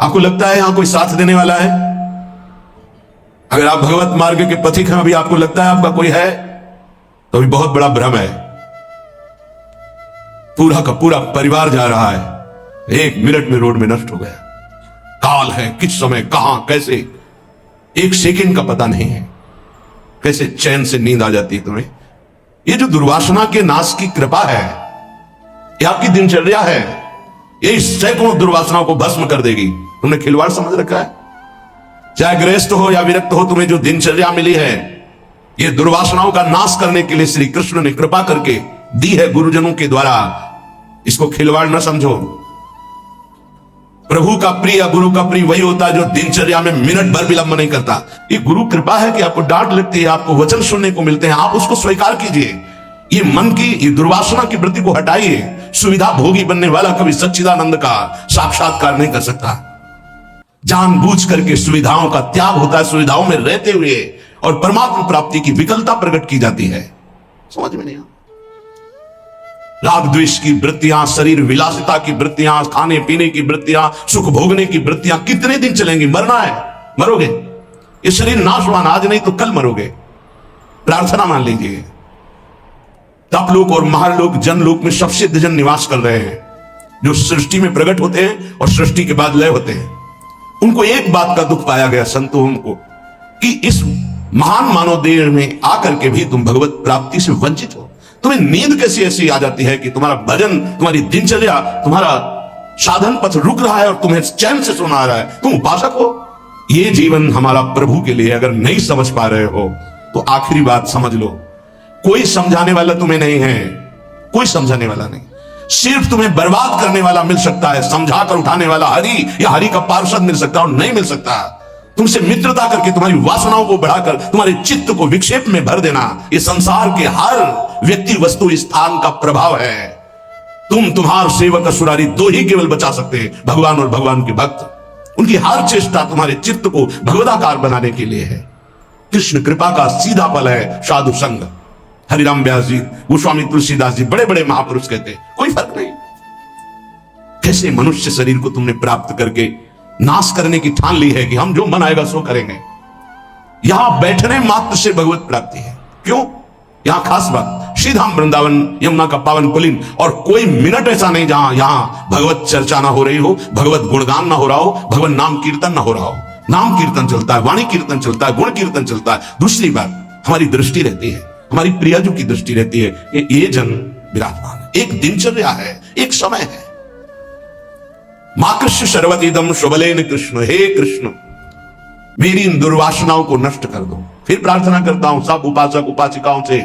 आपको लगता है यहां कोई साथ देने वाला है? अगर आप भगवत मार्ग के पथिक हैं, अभी आपको लगता है आपका कोई है, तो अभी बहुत बड़ा भ्रम है। पूरा का पूरा परिवार जा रहा है, 1 मिनट में रोड में नष्ट हो गया। काल है, किस समय कहां कैसे, 1 सेकंड का पता नहीं है। कैसे चैन से नींद आ जाती है तुम्हें? ये जो दुर्वासना के नाश की कृपा है, ये आपकी दिनचर्या है, ये सैकड़ों दुर्वासनाओं को भस्म कर देगी। तुमने खिलवाड़ समझ रखा है? चाहे गृहस्थ हो या विरक्त हो, तुम्हें जो दिनचर्या मिली है, ये दुर्वासनाओं का नाश करने के लिए श्री कृष्ण ने कृपा करके दी है गुरुजनों के द्वारा। इसको खिलवाड़ न समझो। प्रभु का प्रिय, गुरु का प्रिय वही होता है जो दिनचर्या में मिनट भर विलंब नहीं करता। ये गुरु कृपा है कि आपको डांट लगती है, आपको वचन सुनने को मिलते हैं, आप उसको स्वीकार कीजिए। ये मन की, ये दुर्वासना की वृत्ति को हटाइए। सुविधा भोगी बनने वाला कभी सच्चिदानंद का साक्षात्कार नहीं कर सकता। जानबूझ करके सुविधाओं का त्याग होता है, सुविधाओं में रहते हुए, और परमात्मा प्राप्ति की विकलता प्रकट की जाती है। समझ में नहीं आता। राग द्वेष की वृत्तियां, शरीर विलासिता की वृत्तियां, खाने पीने की वृत्तियां, सुख भोगने की वृत्तियां कितने दिन चलेंगी? मरना है, मरोगे। ये शरीर नाशवान, आज नहीं तो कल मरोगे। प्रार्थना मान लीजिए। तपलोक और महालोक, जनलोक में सब सिद्धजन निवास कर रहे हैं, जो सृष्टि में प्रकट होते हैं और सृष्टि के बाद लय होते हैं। उनको एक बात का दुख पाया गया, संतों को, कि इस महान मानव देह में आकर के भी तुम भगवत प्राप्ति से वंचित हो। तुम्हें नींद कैसी ऐसी आ जाती है कि तुम्हारा भजन, तुम्हारी दिनचर्या, तुम्हारा साधन पथ रुक रहा है और तुम्हें चैन से सोना आ रहा है। तुम उपासक हो। ये जीवन हमारा प्रभु के लिए। अगर नहीं समझ पा रहे हो तो आखिरी बात समझ लो, कोई समझाने वाला तुम्हें नहीं है, कोई समझाने वाला नहीं। सिर्फ तुम्हें बर्बाद करने वाला मिल सकता है, समझा कर उठाने वाला हरि या हरि का पार्षद मिल सकता है, और नहीं मिल सकता। तुमसे मित्रता करके तुम्हारी वासनाओं को बढ़ाकर तुम्हारे चित्त को विक्षेप में भर देना, ये संसार के हर व्यक्ति वस्तु स्थान का प्रभाव है। तुम्हार सेवक असुरारी दो ही केवल बचा सकते हैं, भगवान और भगवान के भक्त। उनकी हर चेष्टा तुम्हारे चित्त को भगवदाकार बनाने के लिए है। कृष्ण कृपा का सीधा फल है साधु संग। हरिराम व्यास जी, गोस्वामी तुलसीदास जी, बड़े बड़े महापुरुष कहते हैं कोई फर्क नहीं। कैसे मनुष्य शरीर को तुमने प्राप्त करके नाश करने की ठान ली है कि हम जो मन आएगा सो करेंगे। यहां बैठने मात्र से भगवत प्राप्ति है। क्यों? यहां खास बात, श्रीधाम वृंदावन यमुना का पावन पुलिन, और कोई मिनट ऐसा नहीं जहां यहां भगवत चर्चा ना हो रही हो, भगवत गुणगान ना हो रहा हो, भगवत नाम कीर्तन ना हो रहा हो। नाम कीर्तन चलता है, वाणी कीर्तन चलता है, गुण कीर्तन चलता है। दूसरी बात, हमारी दृष्टि रहती है, हमारी प्रियजू की दृष्टि रहती है कि ये जन विराजमान है। एक दिनचर्या है, एक समय है। मां कृष्ण सर्वतीदम शुभलेन कृष्ण, हे कृष्ण मेरी इन दुर्वासनाओं को नष्ट कर दो। फिर प्रार्थना करता हूं सब उपासक उपासिकाओं से,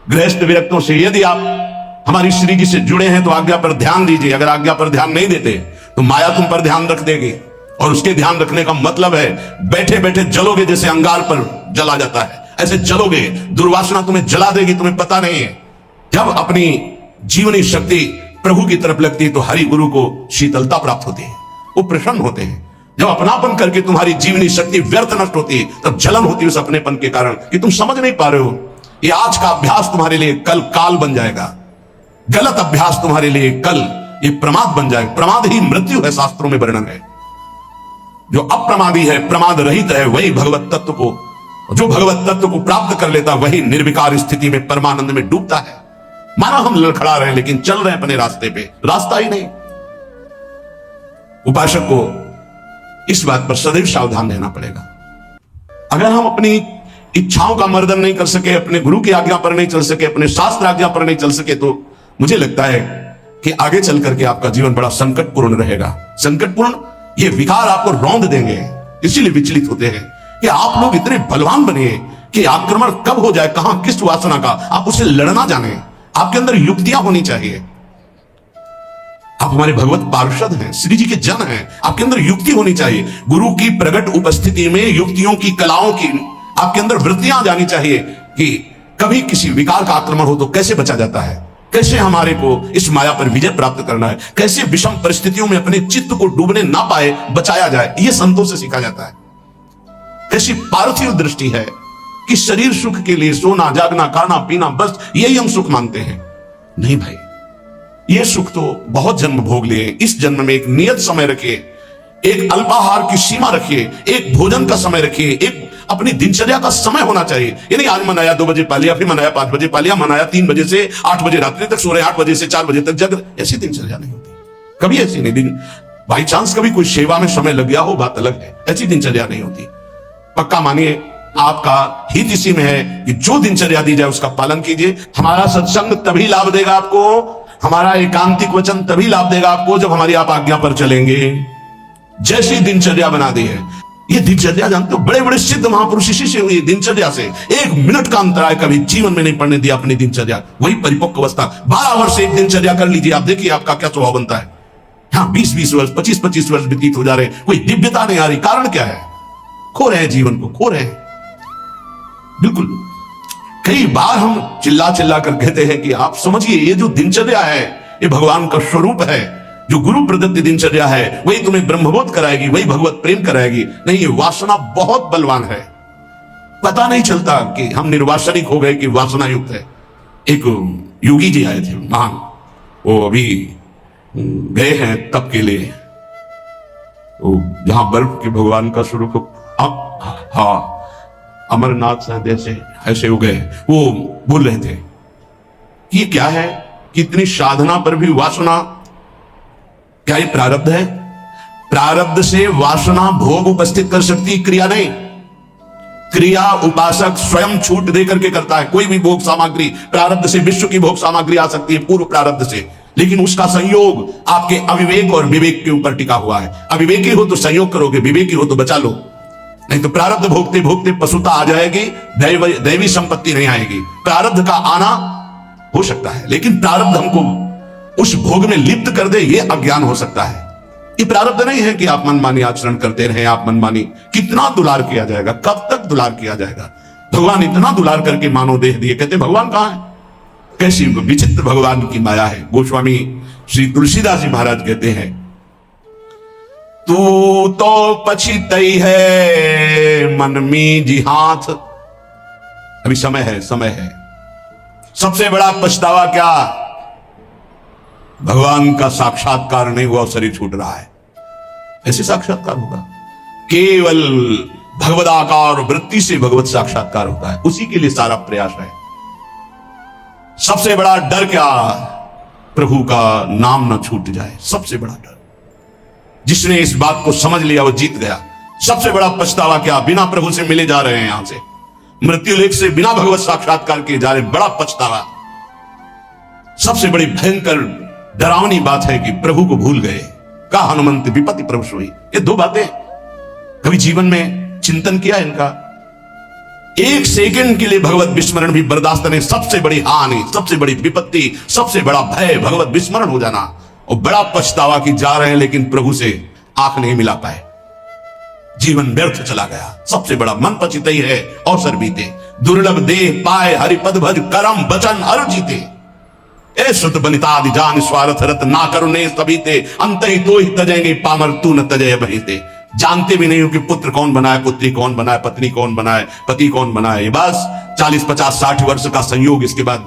गृहस्थ विरक्तों से, यदि आप हमारी श्री जी से जुड़े हैं तो आज्ञा पर ध्यान दीजिए। अगर आज्ञा पर ध्यान नहीं देते तो माया तुम पर ध्यान रख देगी, और उसके ध्यान रखने का मतलब है बैठे बैठे जलोगे, जैसे अंगार पर जला जाता है ऐसे जलोगे। दुर्वासना तुम्हें जला देगी, तुम्हें पता नहीं है। जब अपनी जीवनी शक्ति प्रभु की तरफ लगती है तो हरि गुरु को शीतलता प्राप्त होती है, वो प्रसन्न होते हैं। जब अपनापन करके तुम्हारी जीवनी शक्ति व्यर्थ नष्ट होती है, तब जलन होती है उस अपनेपन के कारण कि तुम समझ नहीं पा रहे हो। ये आज का अभ्यास तुम्हारे लिए कल काल बन जाएगा। गलत अभ्यास तुम्हारे लिए कल ये प्रमाद बन जाएगा। प्रमाद ही मृत्यु है, शास्त्रों में वर्णन है। जो अप्रमादी है, प्रमाद रहित है, वही भगवत तत्व को, जो भगवत तत्व को प्राप्त कर लेता वही निर्विकार स्थिति में परमानंद में डूबता है। माना हम लड़खड़ा रहे हैं लेकिन चल रहे हैं अपने रास्ते पे, रास्ता ही नहीं। उपासक को इस बात पर सदैव सावधान रहना पड़ेगा। अगर हम अपनी इच्छाओं का मर्दन नहीं कर सके, अपने गुरु की आज्ञा पर नहीं चल सके, अपने शास्त्र आज्ञा पर नहीं चल सके, तो मुझे लगता है कि आगे चल करके आपका जीवन बड़ा संकटपूर्ण रहेगा। संकटपूर्ण, ये विकार आपको रौंद देंगे। इसीलिए विचलित होते हैं कि आप लोग इतने बलवान बनिए कि आक्रमण कब हो जाए, कहां किस वासना का, आप उसे लड़ना जाने। आपके अंदर युक्तियां होनी चाहिए। आप हमारे भगवत पार्षद हैं, श्री जी के जन हैं, आपके अंदर युक्ति होनी चाहिए। गुरु की प्रगट उपस्थिति में युक्तियों की, कलाओं की आपके अंदर वृत्तियां जानी चाहिए कि कभी किसी विकार का आक्रमण हो तो कैसे बचा जाता है, कैसे हमारे को इस माया पर विजय प्राप्त करना है, कैसे विषम परिस्थितियों में अपने चित्त को डूबने ना पाए बचाया जाए। यह संतों से सीखा जाता है। कैसी पार्थिव दृष्टि है कि शरीर सुख के लिए सोना जागना खाना पीना बस यही हम सुख मानते हैं। नहीं भाई, ये सुख तो बहुत जन्म भोग लिए। इस जन्म में एक नियत समय रखिए एक अल्पाहार की सीमा रखिए, एक भोजन का समय रखिए, एक अपनी दिनचर्या का समय होना चाहिए। ये नहीं आज मनाया 2 बजे पा लिया, फिर मनाया 5 बजे पा लिया, मनाया 3 बजे से 8 बजे रात्रि तक सो रहे, 8 बजे से 4 बजे तक जग रहे। ऐसी दिनचर्या नहीं होती, कभी ऐसी नहीं। दिन बाई चांस कभी कोई सेवा में समय लग गया हो, बात अलग है, ऐसी दिनचर्या नहीं होती। पक्का मानिए आपका हित इसी में है कि जो दिनचर्या दी जाए उसका पालन कीजिए। हमारा सत्संग तभी लाभ देगा आपको, हमारा एकांतिक वचन तभी लाभ देगा आपको जब हमारी आप आज्ञा पर चलेंगे। जैसी दिनचर्या बना दी है, ये दिनचर्या जानते हो बड़े बड़े सिद्ध महापुरुष इसी से हुई, दिनचर्या से। 1 मिनट का अंतराय कभी जीवन में नहीं पड़ने दिया अपनी दिनचर्या, वही परिपक्व अवस्था। 12 वर्ष एक दिनचर्या कर लीजिए, आप देखिए आपका क्या स्वभाव बनता है। हाँ 20-20 वर्ष 25-25 वर्ष व्यतीत हो जा रहे, कोई दिव्यता नहीं आ रही। कारण क्या है? खो रहे हैं, जीवन को खो रहे हैं। बिल्कुल कई बार हम चिल्ला चिल्ला कर कहते हैं कि आप समझिए ये जो दिनचर्या है ये भगवान का स्वरूप है। जो गुरु प्रदत्त दिनचर्या है वही तुम्हें ब्रह्मबोध कराएगी, वही भगवत प्रेम कराएगी। नहीं, ये वासना बहुत बलवान है, पता नहीं चलता कि हम निर्वासनिक हो गए कि वासना युक्त है। एक योगी जी आए थे महान, वो अभी गए हैं तप के लिए, वो जहां बर्फ के भगवान का स्वरूप हाँ अमरनाथ जैसे ऐसे हो गए। वो बोल रहे थे कि क्या है कि इतनी साधना पर भी वासना, क्या ये प्रारब्ध है? प्रारब्ध से वासना भोग उपस्थित कर सकती, क्रिया नहीं। क्रिया उपासक स्वयं छूट दे करके करता है। कोई भी भोग सामग्री प्रारब्ध से, विश्व की भोग सामग्री आ सकती है पूर्व प्रारब्ध से, लेकिन उसका संयोग आपके अविवेक और विवेक के ऊपर टिका हुआ है। अविवेकी हो तो संयोग करोगे, विवेकी हो तो बचा लो, नहीं तो प्रारब्ध भोगते भोगते पशुता आ जाएगी, दैवी संपत्ति नहीं आएगी। प्रारब्ध का आना हो सकता है, लेकिन प्रारब्ध हमको उस भोग में लिप्त कर दे, ये अज्ञान हो सकता है। ये प्रारब्ध नहीं है कि आप मनमानी आचरण करते रहे, आप मनमानी। कितना दुलार किया जाएगा, कब तक दुलार किया जाएगा? भगवान इतना दुलार करके मानव देह दिए, कहते भगवान कहां है? कैसी विचित्र भगवान की माया है। गोस्वामी श्री तुलसीदास जी महाराज कहते हैं, तू तो पछितई है मन में जी हाथ। अभी समय है, समय है। सबसे बड़ा पछतावा क्या? भगवान का साक्षात्कार नहीं हुआ, शरीर छूट रहा है। ऐसे साक्षात्कार होगा केवल भगवदाकार वृत्ति से भगवत साक्षात्कार होता है, उसी के लिए सारा प्रयास है। सबसे बड़ा डर क्या? प्रभु का नाम न छूट जाए, सबसे बड़ा डर। जिसने इस बात को समझ लिया वो जीत गया। सबसे बड़ा पछतावा क्या? बिना प्रभु से मिले जा रहे हैं, यहां से मृत्यु लेख से बिना भगवत साक्षात्कार किए जा रहे, बड़ा पछतावा। सबसे बड़ी भयंकर डरावनी बात है कि प्रभु को भूल गए। का हनुमंत विपत्ति प्रभु सोई। ये 2 बातें कभी जीवन में चिंतन किया इनका? 1 सेकंड के लिए भगवत विस्मरण भी बर्दाश्त नहीं। सबसे बड़ी हानि, सबसे बड़ी विपत्ति, सबसे बड़ा भय भगवत विस्मरण हो जाना। और बड़ा पछतावा कि जा रहे हैं लेकिन प्रभु से आंख नहीं मिला पाए, जीवन व्यर्थ चला गया। सबसे बड़ा मन पचितई है अवसर बीते, दुर्लभ देह पाए हरिपद भज करम बचन अर जीते। ए सुत बनितादि जान स्वार्थ रत ना करुणे सबीते, अंत ही तो ही तजेंगे पामर तू न तजय बहिते। जानते भी नहीं हो कि पुत्र कौन बनाए, पुत्री कौन बनाए, पत्नी कौन बनाए, पति कौन बनाए। बस 40, 50, 60 वर्ष का संयोग, इसके बाद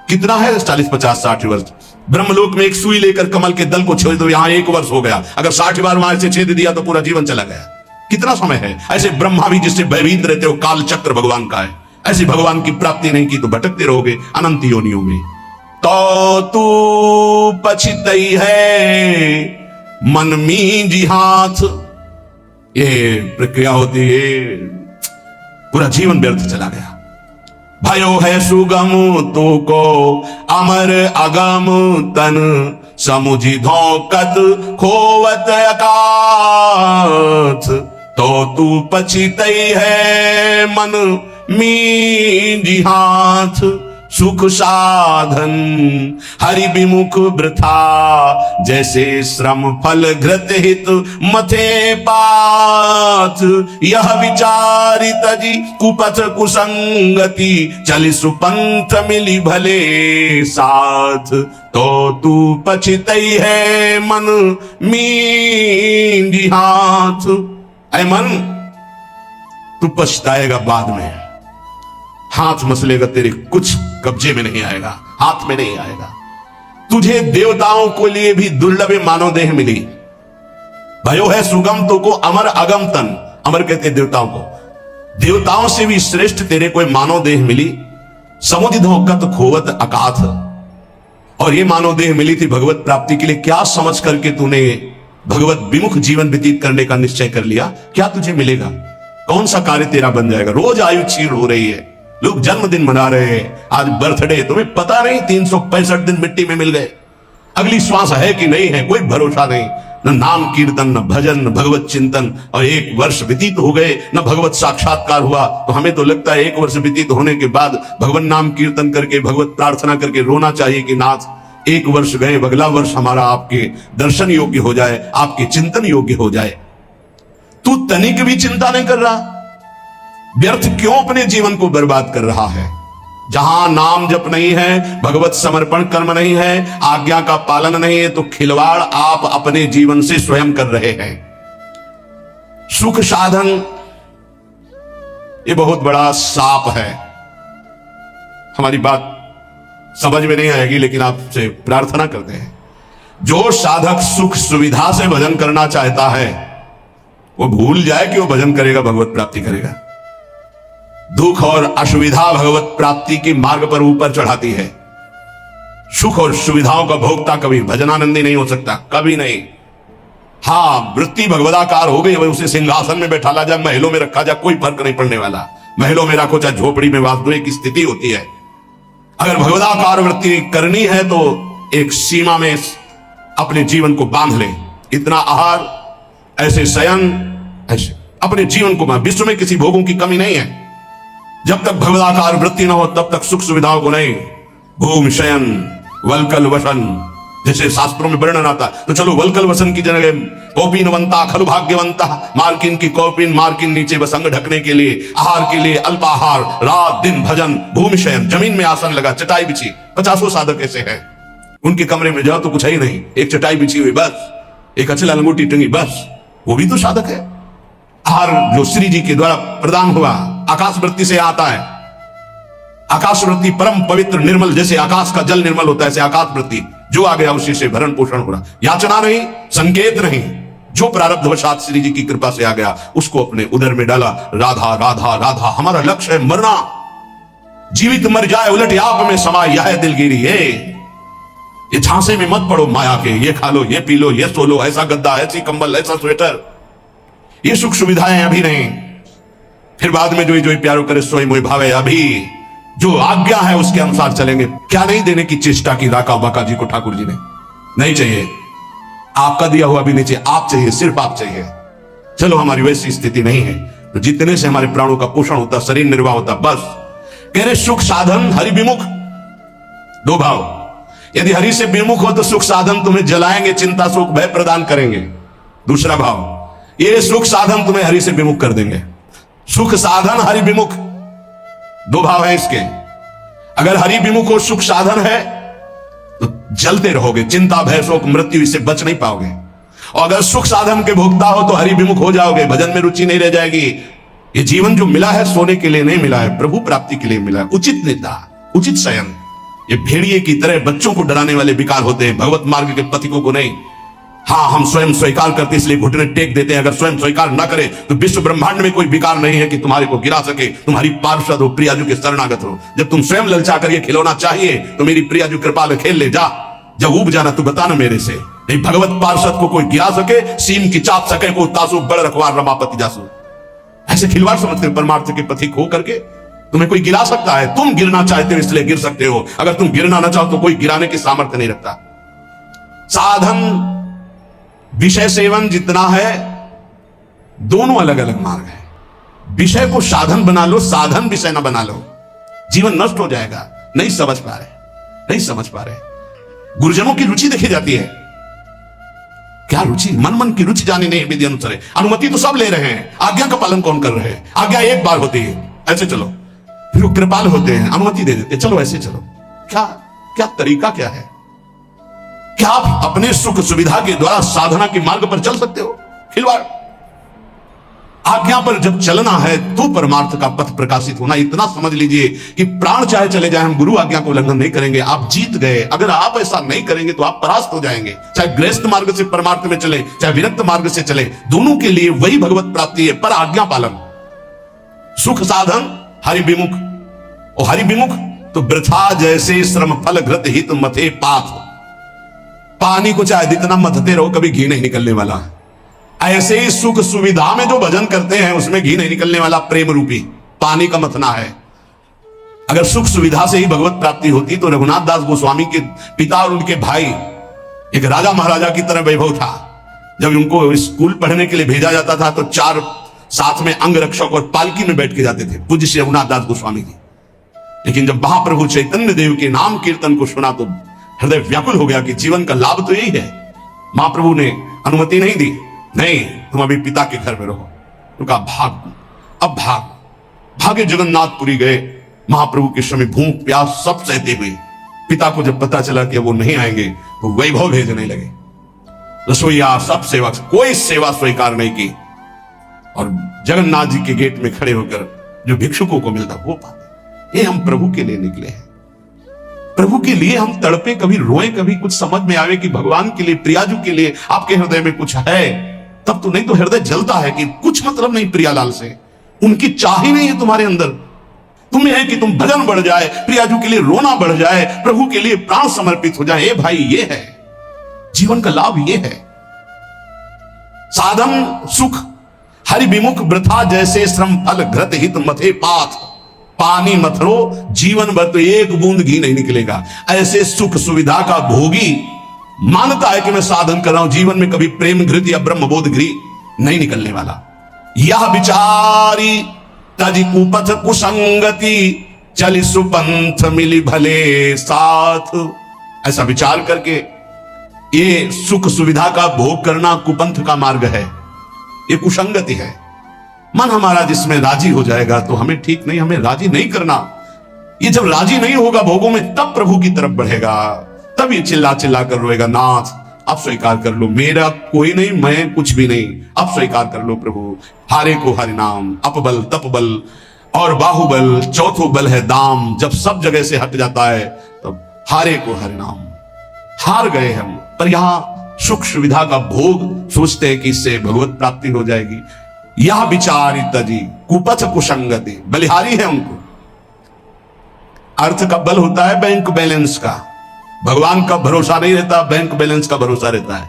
कितना है 40, 50, 60 वर्ष। ब्रह्मलोक में एक सुई लेकर कमल के दल को छेद दो, यहां 1 वर्ष हो गया। अगर 60 बार वहां से छेद दिया तो पूरा जीवन चला गया। कितना समय है? ऐसे ब्रह्मा भी जिससे भयभीत रहते हो, काल चक्र भगवान का है। ऐसी भगवान की प्राप्ति नहीं की तो भटकते रहोगे अनंत योनियों में। तो तू पछितई है मन में जी हाथ। ये प्रक्रिया होती है, पूरा जीवन व्यर्थ चला गया। भयो है सुगम तो को अमर अगम तन, समुझी धोकत खोवत अकाथ। तो तू पछितई है मन में जी हाथ, सुख साधन हरि विमुख वृथा, जैसे श्रम फल घृत हित मथे पाथ। यह विचारी तजी कुपथ कुसंगति, चलि सुपंथ मिली भले साथ। तो तू पछितई है मन में हाथ। ऐ मन, तू पछताएगा बाद में। हाथ मसलेगा, तेरे कुछ कब्जे में नहीं आएगा, हाथ में नहीं आएगा। तुझे देवताओं को लिए भी दुर्लभ मानव देह मिली, भयो है सुगम तो को अमर अगम तन, अमर कहते देवताओं को, देवताओं से भी श्रेष्ठ तेरे कोई मानव देह मिली, समुद्र धोकत खोवत अकाथ। और ये मानव देह मिली थी भगवत प्राप्ति के लिए, क्या समझ करके तूने भगवत विमुख जीवन व्यतीत करने का निश्चय कर लिया? क्या तुझे मिलेगा? कौन सा कार्य तेरा बन जाएगा? रोज आयु क्षीण हो रही है, लोग जन्मदिन मना रहे हैं, आज बर्थडे, तुम्हें पता नहीं 365 दिन मिट्टी में मिल गए, अगली श्वास है कि नहीं है कोई भरोसा नहीं, न नाम कीर्तन, न भजन, न भगवत चिंतन, और 1 वर्ष व्यतीत हो गए, न भगवत साक्षात्कार हुआ। तो हमें तो लगता है 1 वर्ष व्यतीत होने के बाद भगवान नाम कीर्तन करके, भगवत प्रार्थना करके रोना चाहिए कि नाथ 1 वर्ष गए, अगला वर्ष हमारा आपके दर्शन योग्य हो जाए, आपके चिंतन योग्य हो जाए। तू तनिक भी चिंता नहीं कर रहा, व्यर्थ क्यों अपने जीवन को बर्बाद कर रहा है? जहां नाम जप नहीं है, भगवत समर्पण कर्म नहीं है, आज्ञा का पालन नहीं है, तो खिलवाड़ आप अपने जीवन से स्वयं कर रहे हैं। सुख साधन ये बहुत बड़ा सांप है। हमारी बात समझ में नहीं आएगी, लेकिन आपसे प्रार्थना करते हैं, जो साधक सुख सुविधा से भजन करना चाहता है वो भूल जाए कि वो भजन करेगा, भगवत प्राप्ति करेगा। दुख और असुविधा भगवत प्राप्ति के मार्ग पर ऊपर चढ़ाती है। सुख और सुविधाओं का भोक्ता कभी भजनानंदी नहीं हो सकता, कभी नहीं। हाँ, वृत्ति भगवदाकार हो गई, उसे सिंहासन में बैठा ला जाए, महलों में रखा जाए, कोई फर्क नहीं पड़ने वाला। महलों में रखो चाहे झोपड़ी में, वास्तविक स्थिति होती है। अगर भगवदाकार वृत्ति करनी है तो एक सीमा में अपने जीवन को बांध ले। इतना आहार, ऐसे शयन, ऐसे अपने जीवन को, विश्व में किसी भोगों की कमी नहीं है। जब तक भगवदाकार वृत्ति न हो तब तक सुख सुविधाओं को नहीं। भूम शयन वलकल वसन, जैसे शास्त्रों में वर्णन आता, तो चलो वलकल वसन की जगह कौपीनवंता खलु भाग्यवंता, मार्किन की कौपीन, मार्किन नीचे बस अंग ढकने के लिए, आहार के लिए अल्पाहार, रात दिन भजन, भूमि शयन, जमीन में आसन लगा, चटाई बिछी। 50 साधक ऐसे हैं, उनके कमरे में जाओ तो कुछ है ही नहीं, एक चटाई बिछी हुई बस, एक अचला लंगोटी टंगी बस, वो भी तो साधक है। आहार जो श्री जी के द्वारा प्रदान हुआ आकाश वृत्ति से आता है। आकाश वृत्ति परम पवित्र निर्मल, जैसे आकाश का जल निर्मल होता है, ऐसे आकाश वृत्ति जो आ गया उसी से भरण पोषण हो रहा। याचना नहीं, संकेत नहीं, जो प्रारब्ध वशात श्री जी की कृपा से आ गया उसको अपने उदर में डाला। राधा राधा राधा, हमारा लक्ष्य है मरना, जीवित मर जाए उलट आप में समाये यह दिलगिरी। ये झांसे में मत पड़ो माया के, ये खा लो, ये पी लो, ये सो लो, ऐसा गद्दा, ऐसी कंबल, ऐसा स्वेटर, ये सुख सुविधाएं अभी नहीं, फिर बाद में जो प्यारो करे सोई मोहि भावे। अभी जो आज्ञा है उसके अनुसार चलेंगे। क्या नहीं देने की चेष्टा की राका बाका जी को ठाकुर जी ने? नहीं चाहिए, आपका दिया हुआ भी नहीं चाहिए, आप चाहिए, सिर्फ आप चाहिए। चलो हमारी वैसी स्थिति नहीं है तो जितने से हमारे प्राणों का पोषण होता, शरीर निर्वाह होता, बस कह रहे सुख साधन हरि विमुख। 2 भाव, यदि हरि से विमुख हो तो सुख साधन तुम्हें जलाएंगे, चिंता सुख भय प्रदान करेंगे। दूसरा भाव, ये सुख साधन तुम्हें हरि से विमुख कर देंगे। सुख साधन हरि विमुख, 2 भाव है इसके। अगर हरि विमुख और सुख साधन है तो जलते रहोगे, चिंता भय शोक मृत्यु इससे बच नहीं पाओगे। और अगर सुख साधन के भोक्ता हो तो हरि विमुख हो जाओगे, भजन में रुचि नहीं रह जाएगी। ये जीवन जो मिला है सोने के लिए नहीं मिला है, प्रभु प्राप्ति के लिए मिला है। उचित निद्रा, उचित शयन, ये भेड़िए की तरह बच्चों को डराने वाले विकार होते हैं, भगवत मार्ग के पथिकों को नहीं। हाँ, हम स्वयं स्वीकार करते इसलिए घुटने टेक देते हैं। अगर स्वयं स्वीकार न करें तो विश्व ब्रह्मांड में कोई विकार नहीं है कि तुम्हारे को गिरा सके, तुम्हारी पार्षद हो, प्रियाजू के शरणागत हो। जब तुम स्वयं ललचा कर ये खिलौना चाहिए तो मेरी प्रियाजू कृपाल खेल ले जा, जब ऊब जाना तू बताना मेरे से। नहीं भगवत पार्षद को कोई गिरा सके, सीम की चाप सके को तासु बड़ रखवार रमापति जासु, ऐसे खिलवाड़ समझते परमार्थ के पथिक हो करके तुम्हें कोई गिरा सकता है। तुम गिरना चाहते हो इसलिए गिर सकते हो, अगर तुम गिरना ना चाहो तो कोई गिराने की सामर्थ्य नहीं रखता। साधन विषय सेवन जितना है, दोनों अलग अलग मार्ग है। विषय को साधन बना लो, साधन विषय ना बना लो, जीवन नष्ट हो जाएगा। नहीं समझ पा रहे, नहीं समझ पा रहे। गुरुजनों की रुचि देखी जाती है, क्या रुचि, मन मन की रुचि जानी नहीं विधि अनुसार। अनुमति तो सब ले रहे हैं, आज्ञा का पालन कौन कर रहे हैं? आज्ञा एक बार होती है, ऐसे चलो, फिर वो कृपाल होते हैं, अनुमति दे देते, चलो ऐसे चलो। क्या क्या तरीका क्या है? क्या आप अपने सुख सुविधा के द्वारा साधना के मार्ग पर चल सकते हो? खिलवाड़। आज्ञा पर जब चलना है तो परमार्थ का पथ प्रकाशित होना। इतना समझ लीजिए कि प्राण चाहे चले जाए, हम गुरु आज्ञा को उल्लंघन नहीं करेंगे। आप जीत गए। अगर आप ऐसा नहीं करेंगे तो आप परास्त हो जाएंगे। चाहे गृहस्थ मार्ग से परमार्थ में चले, चाहे विरक्त मार्ग से चले, दोनों के लिए वही भगवत प्राप्ति है, पर आज्ञा पालन। सुख साधन हरि विमुख, और हरि विमुख तो वृथा जैसे श्रम फल घृत हित मथे पाथ। पानी को चाहे जितना मथते रहो, कभी घी नहीं निकलने वाला। ऐसे ही सुख सुविधा में जो भजन करते हैं उसमें घी नहीं निकलने वाला, प्रेम रूपी पानी का मथना है। अगर सुख सुविधा से ही भगवत प्राप्ति होती तो रघुनाथ दास गोस्वामी के पिता और उनके भाई एक राजा महाराजा की तरह वैभव था। जब उनको स्कूल पढ़ने के लिए भेजा जाता था तो 4 साथ में अंग रक्षक और पालकी में बैठ के जाते थे, पूज्य श्री रघुनाथ दास गोस्वामी जी। लेकिन जब महाप्रभु चैतन्य देव के नाम कीर्तन को सुना तो हृदय व्याकुल हो गया कि जीवन का लाभ तो यही है। महाप्रभु ने अनुमति नहीं दी, नहीं तुम अभी पिता के घर में रहो। तो कहा भाग, अब भागे जगन्नाथपुरी गए। महाप्रभु के समय भूख प्यास सब सहते हुए पिता को जब पता चला कि वो नहीं आएंगे तो वैभव भेजने लगे। रसोईया सब सेवा, कोई सेवा स्वीकार नहीं की, और जगन्नाथ जी के गेट में खड़े होकर जो भिक्षुकों को मिलता वो पाते। ये हम प्रभु के लिए निकले हैं, प्रभु के लिए हम तड़पे, कभी रोए, कभी कुछ समझ में आवे कि भगवान के लिए, प्रियाजू के लिए आपके हृदय में कुछ है तब तो। नहीं तो हृदय जलता है कि कुछ मतलब नहीं प्रियालाल से, उनकी चाह ही नहीं है तुम्हारे अंदर। तुम्हें है कि तुम भजन बढ़ जाए, प्रियाजू के लिए रोना बढ़ जाए, प्रभु के लिए प्राण समर्पित हो जाए। भाई ये है जीवन का लाभ, ये है साधन सुख हरि विमुख वृथा जैसे श्रम फल घृत हित मथे पाथ। पानी मत लो, जीवन भर तो एक बूंद घी नहीं निकलेगा। ऐसे सुख सुविधा का भोगी मानता है कि मैं साधन कर रहा हूं, जीवन में कभी प्रेम घृत या ब्रह्मबोध घी नहीं निकलने वाला। यह विचारी तज कुपथ कुसंगति चली सुपंथ मिली भले साथ। ऐसा विचार करके ये सुख सुविधा का भोग करना कुपंथ का मार्ग है, ये कुसंगति है। मन हमारा जिसमें राजी हो जाएगा तो हमें ठीक नहीं, हमें राजी नहीं करना। ये जब राजी नहीं होगा भोगों में तब प्रभु की तरफ बढ़ेगा, तब ये चिल्ला चिल्ला कर रोएगा, नाथ अब स्वीकार कर लो, मेरा कोई नहीं, मैं कुछ भी नहीं, अब स्वीकार कर लो प्रभु। हारे को हरि नाम, अपबल तपबल और बाहुबल, चौथो बल है दाम। जब सब जगह से हट जाता है तब हारे को हरि नाम। हार गए हम, पर यहां सुख सुविधा का भोग सोचते हैं कि इससे भगवत प्राप्ति हो जाएगी। यह विचार तजी कुपथ कुसंगति, बलिहारी है उनको। अर्थ का बल होता है बैंक बैलेंस का, भगवान का भरोसा नहीं रहता, बैंक बैलेंस का भरोसा रहता है।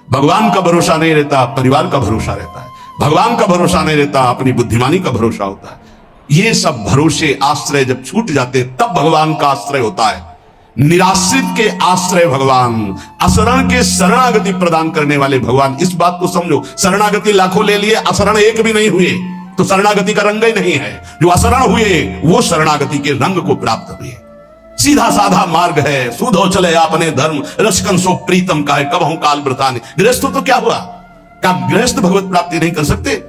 भगवान का भरोसा नहीं रहता, परिवार का भरोसा रहता है। भगवान का भरोसा नहीं रहता, अपनी बुद्धिमानी का भरोसा होता है। ये सब भरोसे आश्रय जब छूट जाते तब भगवान का आश्रय होता है। निराश्रित के आश्रय भगवान, असरण के शरणागति प्रदान करने वाले भगवान। इस बात को समझो, शरणागति लाखों ले लिए, असरण एक भी नहीं हुए तो शरणागति का रंग ही नहीं है। जो असरण हुए वो शरणागति के रंग को प्राप्त हुए। सीधा साधा मार्ग है, सूधो चले आपने धर्म, रसकन सो प्रीतम का है, कबहु काल व्रताने। गृहस्थ तो क्या हुआ, क्या गृहस्थ भगवत प्राप्ति नहीं कर सकते?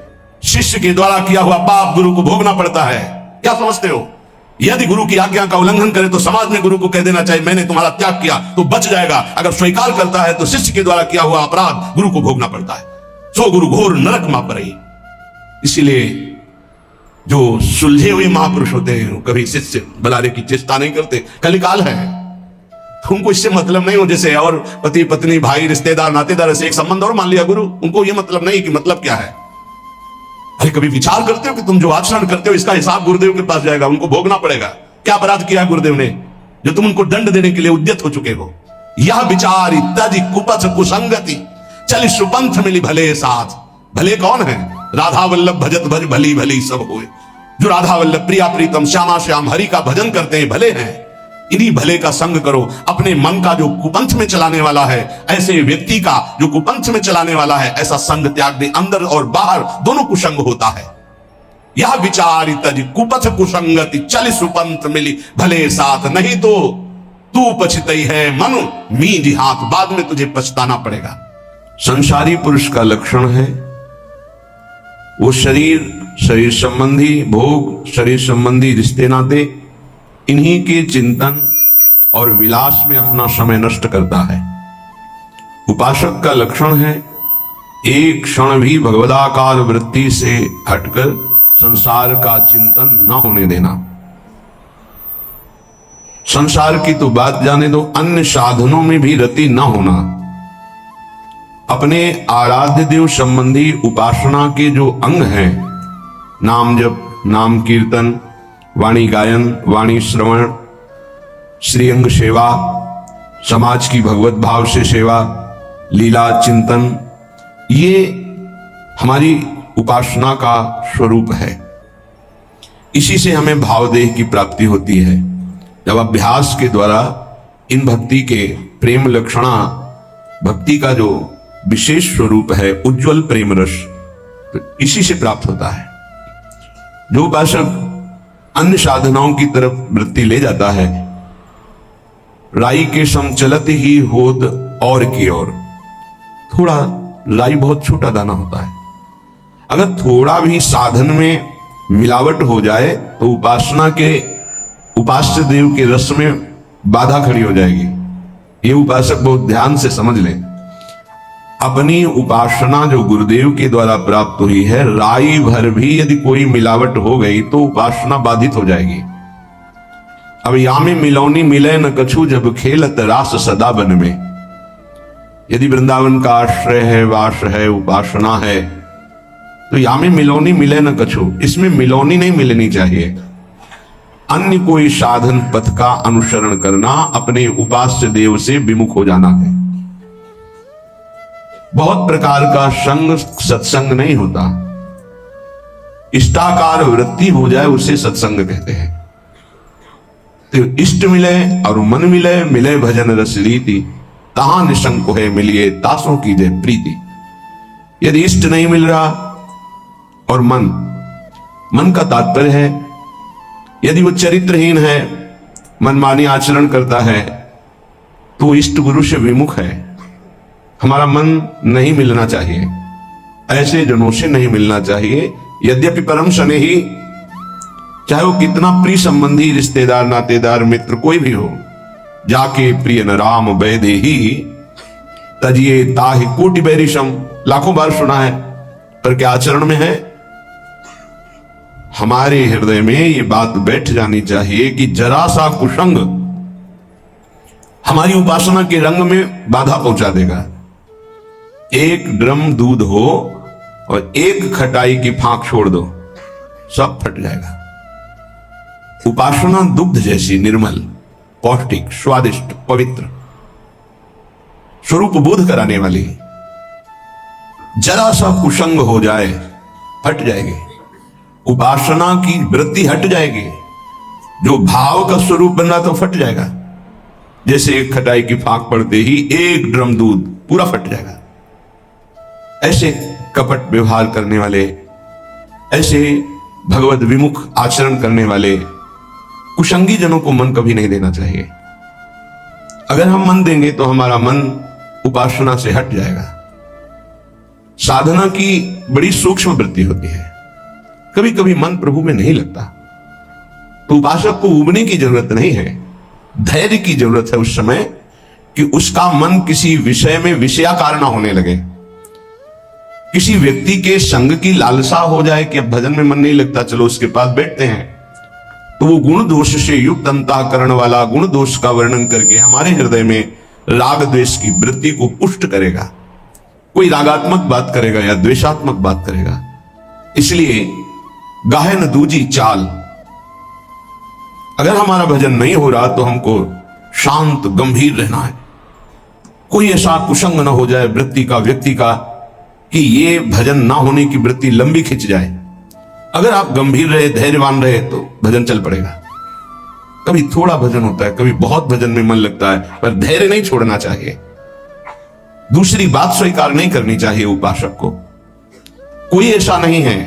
शिष्य के द्वारा किया हुआ पाप गुरु को भोगना पड़ता है। क्या समझते हो? यदि गुरु की आज्ञा का उल्लंघन करे तो समाज में गुरु को कह देना चाहिए मैंने तुम्हारा त्याग किया तो बच जाएगा। अगर स्वीकार करता है तो शिष्य के द्वारा किया हुआ अपराध गुरु को भोगना पड़ता है। सो गुरु घोर नरक मा पड़े। इसीलिए जो सुलझे हुए महापुरुष होते हैं कभी शिष्य बुलाने की चेष्टा नहीं करते। कलिकाल है, उनको इससे मतलब नहीं हो। जैसे और पति पत्नी भाई रिश्तेदार नातेदार से एक संबंध और मान लिया गुरु, उनको ये मतलब नहीं कि मतलब क्या है। अरे कभी विचार करते हो कि तुम जो आचरण करते हो इसका हिसाब गुरुदेव के पास जाएगा, उनको भोगना पड़ेगा। क्या अपराध किया है गुरुदेव ने जो तुम उनको दंड देने के लिए उद्यत हो चुके हो? यह विचार इत्यादि कुपथ कुसंगति चली सुपंथ मिली भले साथ। भले कौन है? राधा वल्लभ भजत भज भली भली सब होए। जो राधा वल्लभ प्रिया प्रीतम श्यामा श्याम हरि का भजन करते हैं भले हैं। इन्हीं भले का संग करो। अपने मन का जो कुपंथ में चलाने वाला है, ऐसे व्यक्ति का जो कुपंथ में चलाने वाला है, ऐसा संग त्याग दे। अंदर और बाहर दोनों कुसंग होता है। यह विचार तज कुपथ कुसंगति चल सुपंथ मिली भले साथ, नहीं तो तू पछतई है मनु मीज हाथ, बाद में तुझे पछताना पड़ेगा। संसारी पुरुष का लक्षण है वो शरीर संबंधी भोग, शरीर संबंधी रिश्ते नाते, इन्हीं के चिंतन और विलास में अपना समय नष्ट करता है। उपासक का लक्षण है एक क्षण भी भगवदाकार वृत्ति से हटकर संसार का चिंतन न होने देना। संसार की तो बात जाने दो, अन्य साधनों में भी रति न होना। अपने आराध्य देव संबंधी उपासना के जो अंग हैं, नाम जप, नाम कीर्तन, वाणी गायन, वाणी श्रवण, श्रीअंग सेवा, समाज की भगवत भाव से सेवा, लीला चिंतन, ये हमारी उपासना का स्वरूप है। इसी से हमें भावदेह की प्राप्ति होती है। जब अभ्यास के द्वारा इन भक्ति के प्रेम लक्षणा, भक्ति का जो विशेष स्वरूप है उज्जवल प्रेम रस, तो इसी से प्राप्त होता है। जो उपासक अन्य साधनाओं की तरफ वृत्ति ले जाता है, राई के सम चलत ही होत और की ओर। थोड़ा राई बहुत छोटा दाना होता है, अगर थोड़ा भी साधन में मिलावट हो जाए तो उपासना के उपास्य देव के रस में बाधा खड़ी हो जाएगी। ये उपासक बहुत ध्यान से समझ ले। अपनी उपासना जो गुरुदेव के द्वारा प्राप्त हुई है, राई भर भी यदि कोई मिलावट हो गई तो उपासना बाधित हो जाएगी। अब यामे मिलौनी मिले न कछु, जब खेलत रास सदा बन में। यदि वृंदावन का आश्रय है, वास है, उपासना है, तो यामे मिलौनी मिले न कछु, इसमें मिलौनी नहीं मिलनी चाहिए। अन्य कोई साधन पथ का अनुसरण करना अपने उपास्य देव से विमुख हो जाना है। बहुत प्रकार का संग सत्संग नहीं होता। इष्टाकार वृत्ति हो जाए उसे सत्संग कहते हैं। तो इष्ट मिले और मन मिले, मिले भजन रस रीति, तहां निशंक है मिलिए तासों की जय प्रीति। यदि इष्ट नहीं मिल रहा और मन का तात्पर्य है यदि वो चरित्रहीन है, मनमानी आचरण करता है, तो इष्ट गुरु से विमुख है। हमारा मन नहीं मिलना चाहिए, ऐसे जनों से नहीं मिलना चाहिए। यद्यपि परम स्नेही, चाहे वो कितना प्रिय संबंधी, रिश्तेदार, नातेदार, मित्र कोई भी हो, जाके प्रिय न राम वैदेही तजिए ताहि कोटि बैरिशम, लाखों बार सुना है, पर क्या आचरण में है? हमारे हृदय में ये बात बैठ जानी चाहिए कि जरा सा कुसंग हमारी उपासना के रंग में बाधा पहुंचा देगा। एक ड्रम दूध हो और एक खटाई की फांक छोड़ दो, सब फट जाएगा। उपासना दुग्ध जैसी निर्मल, पौष्टिक, स्वादिष्ट, पवित्र, स्वरूप बोध कराने वाली, जरा सा कुसंग हो जाए फट जाएगी। उपासना की वृत्ति हट जाएगी, जो भाव का स्वरूप बन रहा तो फट जाएगा। जैसे एक खटाई की फांक पड़ते ही एक ड्रम दूध पूरा फट जाएगा। ऐसे कपट व्यवहार करने वाले, ऐसे भगवत विमुख आचरण करने वाले कुसंगी जनों को मन कभी नहीं देना चाहिए। अगर हम मन देंगे तो हमारा मन उपासना से हट जाएगा। साधना की बड़ी सूक्ष्म वृत्ति होती है। कभी कभी मन प्रभु में नहीं लगता तो उपासक को उबने की जरूरत नहीं है, धैर्य की जरूरत है उस समय कि उसका मन किसी विषय में विषयाकार ना होने लगे। किसी व्यक्ति के संग की लालसा हो जाए कि अब भजन में मन नहीं लगता, चलो उसके पास बैठते हैं, तो वो गुण दोष से युक्त अंतःकरण वाला गुण दोष का वर्णन करके हमारे हृदय में राग द्वेष की वृत्ति को पुष्ट करेगा। कोई रागात्मक बात करेगा या द्वेषात्मक बात करेगा। इसलिए गाहे न दूजी चाल। अगर हमारा भजन नहीं हो रहा तो हमको शांत गंभीर रहना है। कोई ऐसा कुसंग न हो जाए वृत्ति का, व्यक्ति का, कि ये भजन ना होने की वृत्ति लंबी खिंच जाए। अगर आप गंभीर रहे, धैर्यवान रहे तो भजन चल पड़ेगा। कभी थोड़ा भजन होता है, कभी बहुत भजन में मन लगता है, पर धैर्य नहीं छोड़ना चाहिए। दूसरी बात स्वीकार नहीं करनी चाहिए उपासक को। कोई ऐसा नहीं है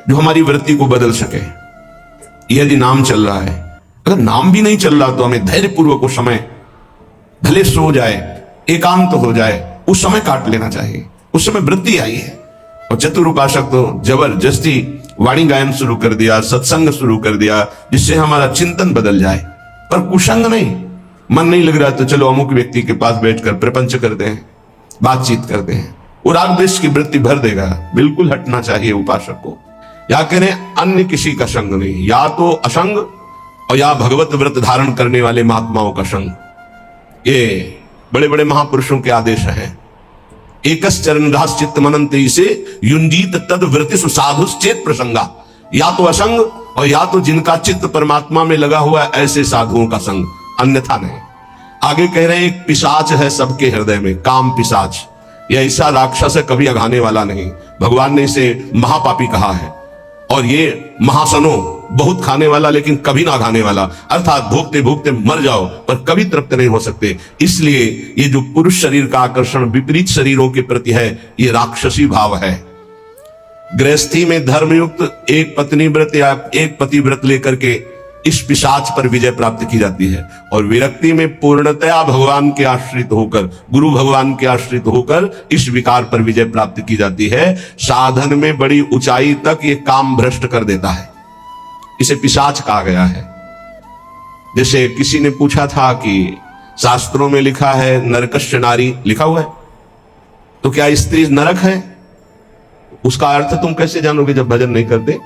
जो हमारी वृत्ति को बदल सके। यदि नाम चल रहा है, अगर नाम भी नहीं चल रहा तो हमें धैर्यपूर्वक उस समय, भले सो जाए, एकांत हो जाए, उस समय काट लेना चाहिए। उस समय वृत्ति आई है। और चतुर उपासक तो जबरदस्ती वाणी गायन शुरू कर दिया, सत्संग शुरू कर दिया, जिससे हमारा चिंतन बदल जाए। पर कुसंग नहीं, मन नहीं लग रहा तो चलो अमुक व्यक्ति के पास बैठकर प्रपंच करते हैं, बातचीत करते हैं। वो राग द्वेष की वृत्ति भर देगा। बिल्कुल हटना चाहिए उपासक को। या करें अन्य किसी का संग नहीं, या तो असंग और या भगवत व्रत धारण करने वाले महात्माओं का संग। ये बड़े बड़े महापुरुषों के आदेश हैं। एकस चरण दास चित्त मनंते से युंजीत तद व्रति सुसाधु चेत प्रसंगा। या तो असंग और या तो जिनका चित्त परमात्मा में लगा हुआ है, ऐसे साधुओं का संग, अन्यथा नहीं। आगे कह रहे हैं एक पिशाच है सबके हृदय में, काम पिशाच। यह ऐसा राक्षस है, कभी अघाने वाला नहीं। भगवान ने इसे महापापी कहा है। और ये महासनो, बहुत खाने वाला लेकिन कभी ना खाने वाला, अर्थात भोगते भोगते मर जाओ पर कभी तृप्त नहीं हो सकते। इसलिए ये जो पुरुष शरीर का आकर्षण विपरीत शरीरों के प्रति है, ये राक्षसी भाव है। गृहस्थी में धर्मयुक्त एक पत्नी व्रत या एक पति व्रत लेकर के इस पिशाच पर विजय प्राप्त की जाती है। और विरक्ति में पूर्णतया भगवान के आश्रित होकर, गुरु भगवान के आश्रित होकर इस विकार पर विजय प्राप्त की जाती है। साधन में बड़ी ऊंचाई तक ये काम भ्रष्ट कर देता है। इसे पिशाच कहा गया है। जैसे किसी ने पूछा था कि शास्त्रों में लिखा है नरकश्य नारी, लिखा हुआ है, तो क्या स्त्री नरक है? उसका अर्थ तुम कैसे जानोगे जब भजन नहीं करते?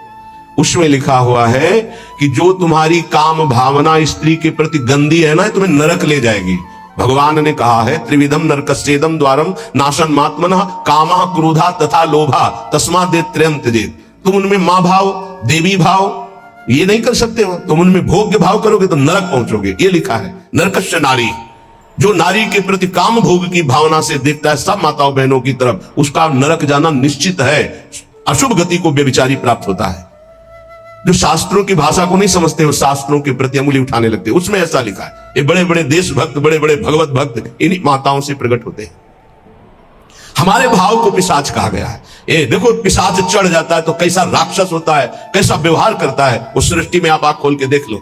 उसमें लिखा हुआ है कि जो तुम्हारी काम भावना स्त्री के प्रति गंदी है ना, तुम्हें नरक ले जाएगी। भगवान ने कहा है त्रिविधम नरकस्येदम द्वारम नाशन मात्मनः कामः क्रोधा तथा लोभा तस्मात् त्रयं त्यजेत्। तुम उनमें मां भाव, देवी भाव ये नहीं कर सकते हो, तुम उनमें भोग्य भाव करोगे तो नरक पहुंचोगे। ये लिखा है नरकश्य नारी। जो नारी के प्रति काम भोग की भावना से देखता है सब माताओं बहनों की तरफ, उसका नरक जाना निश्चित है। अशुभ गति को व्यभिचारी प्राप्त होता है। जो शास्त्रों की भाषा को नहीं समझते हो, शास्त्रों के प्रति अंगुली उठाने लगते, उसमें ऐसा लिखा है। ये बड़े बड़े देशभक्त, बड़े बड़े भगवत भक्त इन्हीं माताओं से प्रकट होते हैं। हमारे भाव को पिशाच कहा गया है। ये देखो, पिशाच चढ़ जाता है तो कैसा राक्षस होता है, कैसा व्यवहार करता है। उस सृष्टि में आप आंख खोल के देख लो।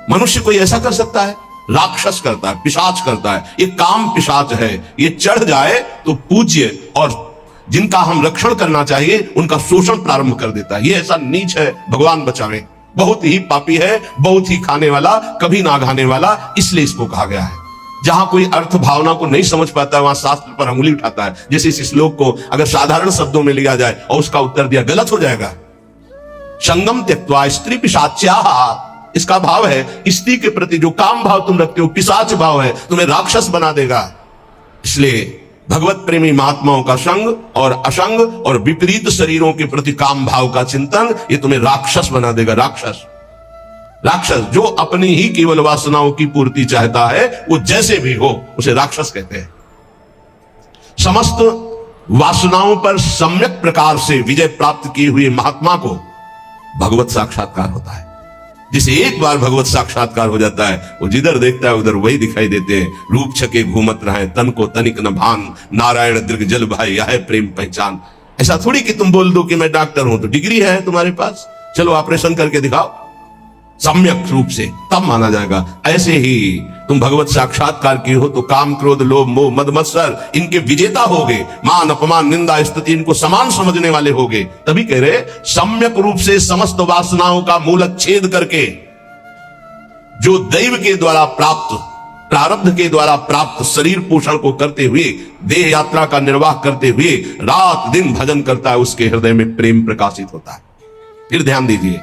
मनुष्य कोई ऐसा कर सकता है? राक्षस करता है, पिशाच करता है। ये काम पिशाच है। ये चढ़ जाए तो पूज्य और जिनका हम रक्षण करना चाहिए उनका शोषण प्रारंभ कर देता है। ये ऐसा नीच है, भगवान बचावे। बहुत ही पापी है, बहुत ही खाने वाला, कभी ना खाने वाला, इसलिए इसको कहा गया है। जहां कोई अर्थ भावना को नहीं समझ पाता है वहां शास्त्र पर अंगुली उठाता है। जैसे इस श्लोक को अगर साधारण शब्दों में लिया जाए और उसका उत्तर दिया, गलत हो जाएगा। संगम त्यक्त्वा स्त्री पिशाच्याः, इसका भाव है स्त्री के प्रति जो काम भाव तुम रखते हो, पिशाच भाव है, तुम्हें राक्षस बना देगा। इसलिए भगवत प्रेमी महात्माओं का संग और असंग और विपरीत शरीरों के प्रति काम भाव का चिंतन, ये तुम्हें राक्षस बना देगा। राक्षस राक्षस जो अपनी ही केवल वासनाओं की पूर्ति चाहता है, वो जैसे भी हो उसे राक्षस कहते हैं। समस्त वासनाओं पर सम्यक प्रकार से विजय प्राप्त किए हुए महात्मा को भगवत साक्षात्कार होता है। जिसे एक बार भगवत साक्षात्कार हो जाता है, वो जिधर देखता है उधर वही दिखाई देते हैं। रूप छके घूमत रहे, तन को तनिक न भान, नारायण दीर्घ जल भाई यह है प्रेम पहचान। ऐसा थोड़ी कि तुम बोल दो कि मैं डॉक्टर हूं तो डिग्री है तुम्हारे पास, चलो ऑपरेशन करके दिखाओ, सम्यक रूप से तब माना जाएगा। ऐसे ही तुम भगवत साक्षात्कार की हो तो काम क्रोध लोभ मोह मद मत्सर इनके विजेता होगे। मान अपमान निंदा स्तुति इनको समान समझने वाले होगे। तभी कह रहे सम्यक रूप से समस्त वासनाओं का मूलच्छेद करके जो दैव के द्वारा प्राप्त, प्रारब्ध के द्वारा प्राप्त शरीर पोषण को करते हुए, देह यात्रा का निर्वाह करते हुए रात दिन भजन करता है, उसके हृदय में प्रेम प्रकाशित होता है। फिर ध्यान दीजिए,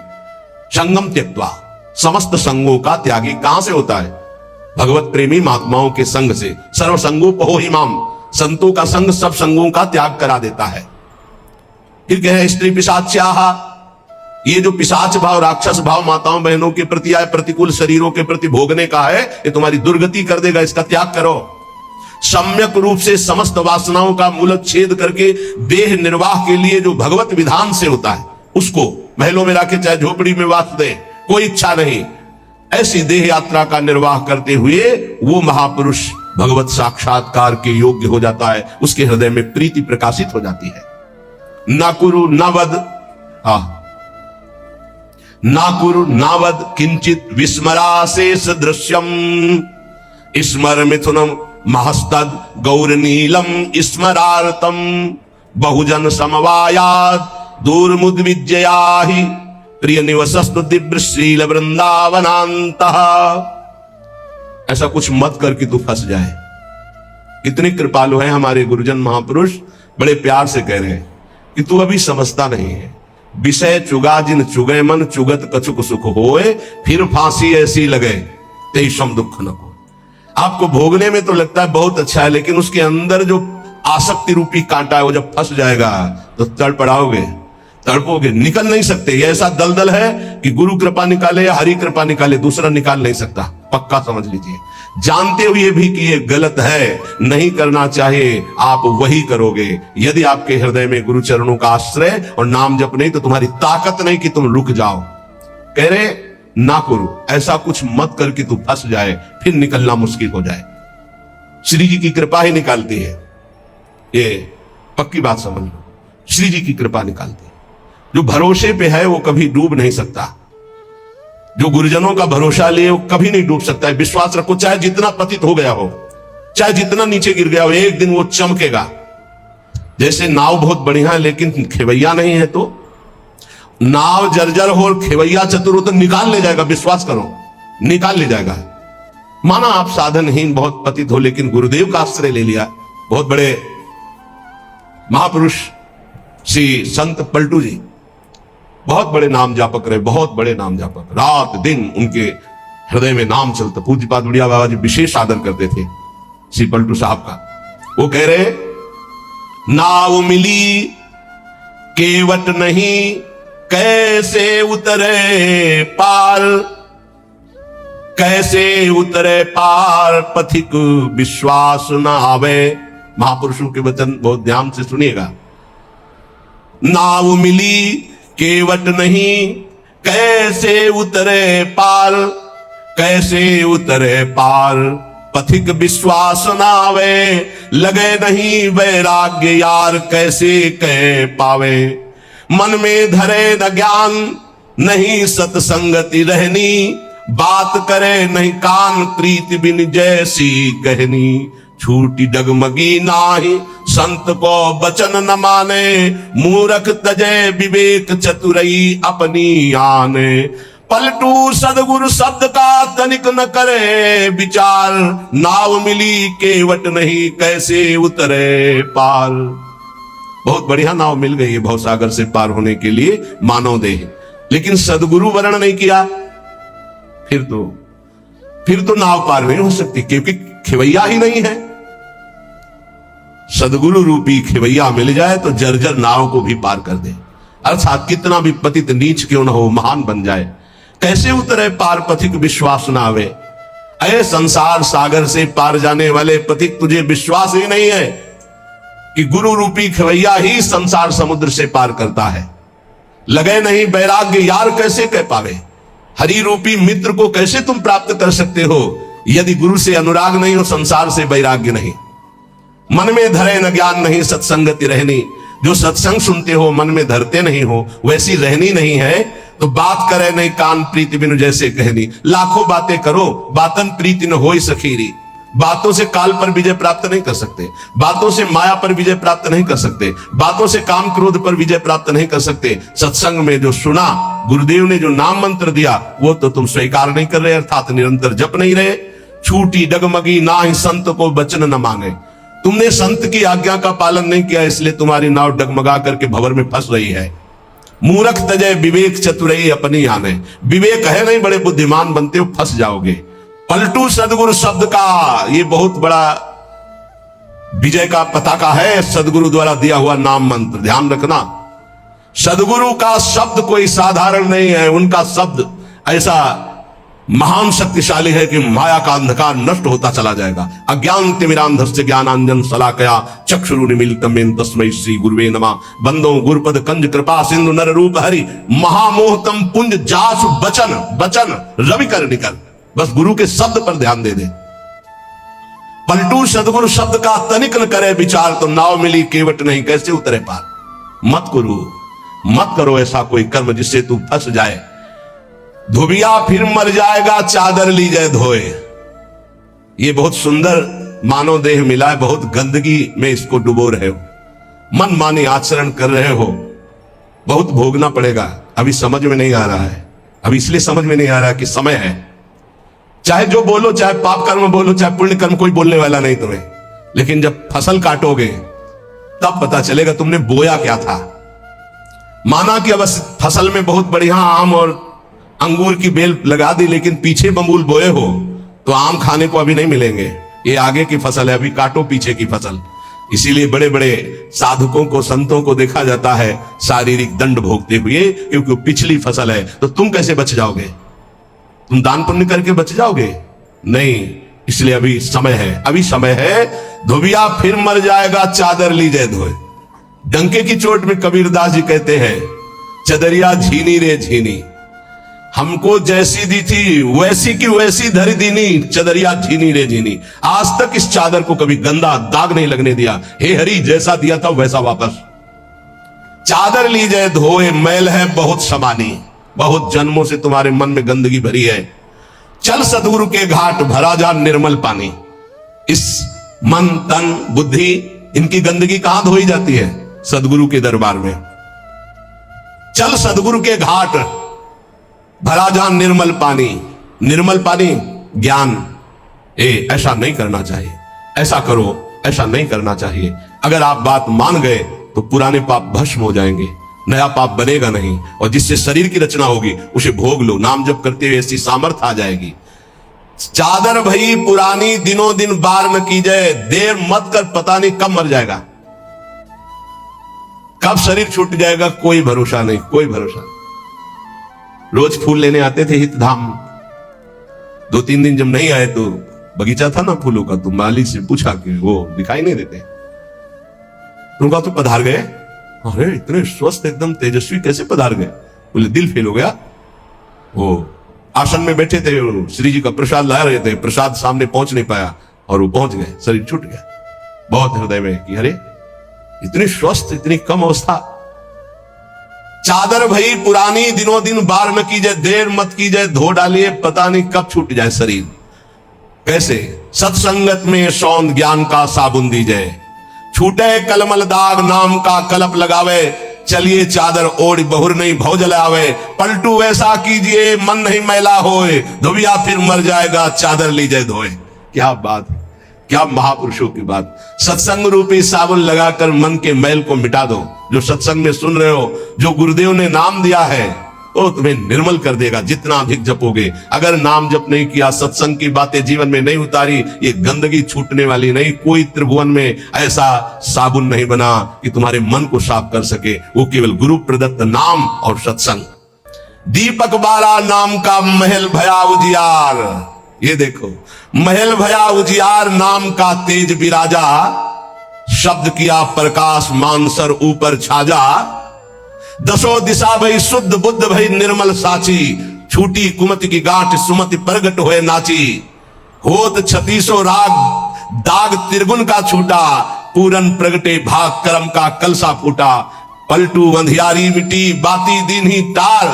संगम त्यक्त्वा, समस्त संगों का त्यागी कहां से होता है? भगवत प्रेमी महात्माओं के संग से। सर्व संगोपहो हिमाम, संतों का संग सब संगों का त्याग करा देता है। फिर कहे स्त्री पिशाच्याः, ये जो पिशाच भाव, राक्षस भाव माताओं बहनों के प्रति आए, प्रतिकूल शरीरों के प्रति भोगने का है, ये तुम्हारी दुर्गति कर देगा, इसका त्याग करो। सम्यक रूप से समस्त वासनाओं का मूलच्छेद करके देह निर्वाह के लिए जो भगवत विधान से होता है, उसको महलों में रखे चाहे झोपड़ी में वास दे, कोई इच्छा नहीं, ऐसी देह यात्रा का निर्वाह करते हुए वो महापुरुष भगवत साक्षात्कार के योग्य हो जाता है। उसके हृदय में प्रीति प्रकाशित हो जाती है। ना कुरु न वद, ना कुरु न वद किंचित विस्मराशेष दृश्यम, स्मर मिथुनम महस्तद गौर नीलम स्मरार्तम, बहुजन समवायाद दूरमुद्विजयाहि प्रिय निवसस्तु दिव्य श्रील वृंदावनांतः। ऐसा कुछ मत कर कि तू फंस जाए। कितने कृपालु हैं हमारे गुरुजन महापुरुष, बड़े प्यार से कह रहे हैं कि तू अभी समझता नहीं है। विषय चुगा जिन चुगे मन, चुगत कछुक सुख होए, फिर फांसी ऐसी लगे तेईसम दुख न को। आपको भोगने में तो लगता है बहुत अच्छा है, लेकिन उसके अंदर जो आसक्ति रूपी कांटा है वो जब फंस जाएगा तो तड़पड़ाओगे, तड़पोगे, निकल नहीं सकते। ये ऐसा दलदल है कि गुरु कृपा निकाले या हरि कृपा निकाले, दूसरा निकाल नहीं सकता। पक्का समझ लीजिए। जानते हुए भी कि ये गलत है, नहीं करना चाहिए, आप वही करोगे यदि आपके हृदय में गुरु चरणों का आश्रय और नाम जप नहीं, तो तुम्हारी ताकत नहीं कि तुम रुक जाओ। कह रहे ना करो, ऐसा कुछ मत कर कि तू फंस जाए, फिर निकलना मुश्किल हो जाए। श्री जी की कृपा ही निकालती है, ये पक्की बात समझ लो। श्री जी की कृपा निकालती है। जो भरोसे पे है वो कभी डूब नहीं सकता। जो गुरुजनों का भरोसा लिए वो कभी नहीं डूब सकता है। विश्वास रखो, चाहे जितना पतित हो गया हो, चाहे जितना नीचे गिर गया हो, एक दिन वो चमकेगा। जैसे नाव बहुत बढ़िया है लेकिन खेवैया नहीं है, तो नाव जर्जर हो और खेवैया चतुर हो तो निकाल ले जाएगा। विश्वास करो, निकाल ले जाएगा। माना आप साधनहीन बहुत पतित हो, लेकिन गुरुदेव का आश्रय ले लिया। बहुत बड़े महापुरुष श्री संत पलटू जी बहुत बड़े नाम जापक रहे, बहुत बड़े नाम जापक, रात दिन उनके हृदय में नाम चलता। पूज्यपाद बुढ़िया बाबा जी विशेष आदर करते थे श्री पलटू साहब का। वो कह रहे नाव मिली केवट नहीं, कैसे उतरे पार, कैसे उतरे पार, पथिक विश्वास न आवे। महापुरुषों के वचन बहुत ध्यान से सुनिएगा। नाव मिली केवट नहीं, कैसे उतरे पार, कैसे उतरे पार, पथिक विश्वास न आवे, लगे नहीं वैराग्य यार, कैसे कह पावे। मन में धरे न ज्ञान, नहीं सत्संगति रहनी, बात करे नहीं कान, प्रीति बिन जैसी कहनी। छूटी डगमगी नाही, संत को बचन न माने, मूरख तजे विवेक चतुरई अपनी आने। पलटू सदगुरु शब्द का तनिक न करे विचार, नाव मिली केवट नहीं, कैसे उतरे पार। बहुत बढ़िया नाव मिल गई है भवसागर से पार होने के लिए मानव देह, लेकिन सदगुरु वर्ण नहीं किया, फिर तो नाव पार नहीं हो सकती, क्योंकि खेवैया ही नहीं है। सदगुरु रूपी खेवैया मिल जाए तो जर्जर नाव को भी पार कर दे, अर्थात कितना भी पतित नीच क्यों न हो, महान बन जाए। कैसे उतरे पार, पथिक विश्वास न आवे। अरे संसार सागर से पार जाने वाले पथिक, तुझे विश्वास ही नहीं है कि गुरु रूपी खेवैया ही संसार समुद्र से पार करता है। लगे नहीं वैराग्य यार, कैसे कह पावे। हरि रूपी मित्र को कैसे तुम प्राप्त कर सकते हो यदि गुरु से अनुराग नहीं हो, संसार से वैराग्य नहीं। मन में धरे न ज्ञान नहीं, सत्संगति रहनी। जो सत्संग सुनते हो मन में धरते नहीं हो, वैसी रहनी नहीं है, तो बात करे नहीं कान, प्रीति बिनु जैसे कहनी। लाखों बातें करो, बातन प्रीति न होई सखीरी। बातों से काल पर विजय प्राप्त नहीं कर सकते, बातों से माया पर विजय प्राप्त नहीं कर सकते, बातों से काम क्रोध पर विजय प्राप्त नहीं कर सकते। सत्संग में जो सुना, गुरुदेव ने जो नाम मंत्र दिया, वो तो तुम स्वीकार नहीं कर रहे, अर्थात निरंतर जप नहीं रहे। छूटी डगमगी ना ही संत को बचन न मांगे। तुमने संत की आज्ञा का पालन नहीं किया, इसलिए तुम्हारी नाव डगमगा करके भंवर में फंस रही है। मूर्ख तजय विवेक चतुरई अपनी आने। विवेक है नहीं, बड़े बुद्धिमान बनते हो, फंस जाओगे। पलटू सदगुरु शब्द का ये बहुत बड़ा विजय का पताका है, सदगुरु द्वारा दिया हुआ नाम मंत्र। ध्यान रखना, सदगुरु का शब्द कोई साधारण नहीं है। उनका शब्द ऐसा महान शक्तिशाली है कि माया का अंधकार नष्ट होता चला जाएगा। अज्ञान तिमिरांधस्य ज्ञानांजन शलाकया चक्षुरुन्मीलितं तस्मै श्री गुरुवे नमः। बंदो गुरुपद कंज कृपा सिंधु नर रूप हरि, महामोहतम पुंज जासु बचन बचन रवि कर निकल। बस गुरु के शब्द पर ध्यान दे दे। पलटू सदगुरु शब्द का तनिक न करे विचार, तो नाव मिली केवट नहीं, कैसे उतरे पार। मत करो ऐसा कोई कर्म जिससे तू फंस जाए। धोबिया फिर मर जाएगा, चादर ली जाए धोए। ये बहुत सुंदर मानव देह मिला है, बहुत गंदगी में इसको डुबो रहे हो, मन मानी आचरण कर रहे हो, बहुत भोगना पड़ेगा। अभी समझ में नहीं आ रहा है, अभी इसलिए समझ में नहीं आ रहा कि समय है। चाहे जो बोलो, चाहे पाप कर्म बोलो, चाहे पुण्य कर्म, कोई बोलने वाला नहीं तुम्हें। लेकिन जब फसल काटोगे तब पता चलेगा तुमने बोया क्या था। माना कि अब फसल में बहुत बढ़िया आम और अंगूर की बेल लगा दी, लेकिन पीछे बबूल बोए हो तो आम खाने को अभी नहीं मिलेंगे। ये आगे की फसल है, अभी काटो पीछे की फसल। इसीलिए बड़े बड़े साधकों को, संतों को देखा जाता है शारीरिक दंड भोगते हुए, क्योंकि पिछली फसल है। तो तुम कैसे बच जाओगे? तुम दान पुण्य करके बच जाओगे? नहीं। इसलिए अभी समय है, अभी समय है। धोबिया फिर मर जाएगा, चादर लीजिए धोए। डंके की चोट में कबीरदास जी कहते हैं, चदरिया झीनी रे झीनी, हमको जैसी दी थी वैसी की वैसी धरी दीनी, चदरिया झीनी रे झीनी। आज तक इस चादर को कभी गंदा दाग नहीं लगने दिया। हे हरि, जैसा दिया था वैसा वापस। चादर लीजिए धोए, मैल है बहुत समानी, बहुत जन्मों से तुम्हारे मन में गंदगी भरी है। चल सदगुरु के घाट, भरा जा निर्मल पानी। इस मन, तन, बुद्धि, इनकी गंदगी कहां धोई जाती है? सदगुरु के दरबार में। चल सदगुरु के घाट, भरा जा निर्मल पानी। निर्मल पानी ज्ञान। ऐसा नहीं करना चाहिए, ऐसा करो, ऐसा नहीं करना चाहिए। अगर आप बात मान गए तो पुराने पाप भस्म हो जाएंगे, नया पाप बनेगा नहीं। और जिससे शरीर की रचना होगी उसे भोग लो। नाम जप करते हुए ऐसी सामर्थ आ जाएगी। चादर भई पुरानी, दिनों दिन बार न की जाए। देर मत कर, पता नहीं कब मर जाएगा, कब शरीर छूट जाएगा, कोई भरोसा नहीं, कोई भरोसा नहीं। रोज फूल लेने आते थे हित धाम। 2-3 दिन जब नहीं आए तो बगीचा था ना फूलों का, तो माली से पूछा कि वो दिखाई नहीं देते। उनका तो पधार गए। अरे इतने स्वस्थ एकदम तेजस्वी कैसे पधार गए? बोले दिल फेल हो गया। वो आसन में बैठे थे, श्री जी का प्रसाद ला रहे थे, प्रसाद सामने पहुंच नहीं पाया और वो पहुंच गए, शरीर छूट गया। बहुत हृदय में कि अरे इतनी स्वस्थ, इतनी कम अवस्था। चादर भई पुरानी, दिनों दिन बार न कीजिए। देर मत कीजिए, धो डालिए, पता नहीं कब छूट जाए शरीर। कैसे? सत्संगत में सौंद ज्ञान का साबुन दीजिए। छूटे कलमल दाग, नाम का कलप लगावे। चलिए चादर ओढ़, बहुर नहीं भव जलावे। पलटू वैसा कीजिए, मन नहीं मैला होए। धोबिया फिर मर जाएगा, चादर लीजिए धोए। क्या बात है, क्या महापुरुषों की बात। सत्संग रूपी साबुन लगाकर मन के मैल को मिटा दो। जो सत्संग में सुन रहे हो, जो गुरुदेव ने नाम दिया है वो तुम्हें निर्मल कर देगा जितना अधिक जपोगे। अगर नाम जप नहीं किया, सत्संग की बातें जीवन में नहीं उतारी, ये गंदगी छूटने वाली नहीं। कोई त्रिभुवन में ऐसा साबुन नहीं बना कि तुम्हारे मन को साफ कर सके। वो केवल गुरु प्रदत्त नाम और सत्संग। दीपक बारा नाम का महल भया उजियार। ये देखो, महल भया उजियार, नाम का तेज विराजा। शब्द किया प्रकाश, मानसर ऊपर छाजा। दसों दिशा भई शुद्ध, बुद्ध भई निर्मल साची। छूटी कुमति की गांठ, सुमति प्रगट होए नाची। होत 36 राग, दाग त्रिगुण का छूटा। पूरन प्रगटे भाग, कर्म का कलसा फूटा। पलटू अंधियारी मिटी, बाती दिन ही टाल।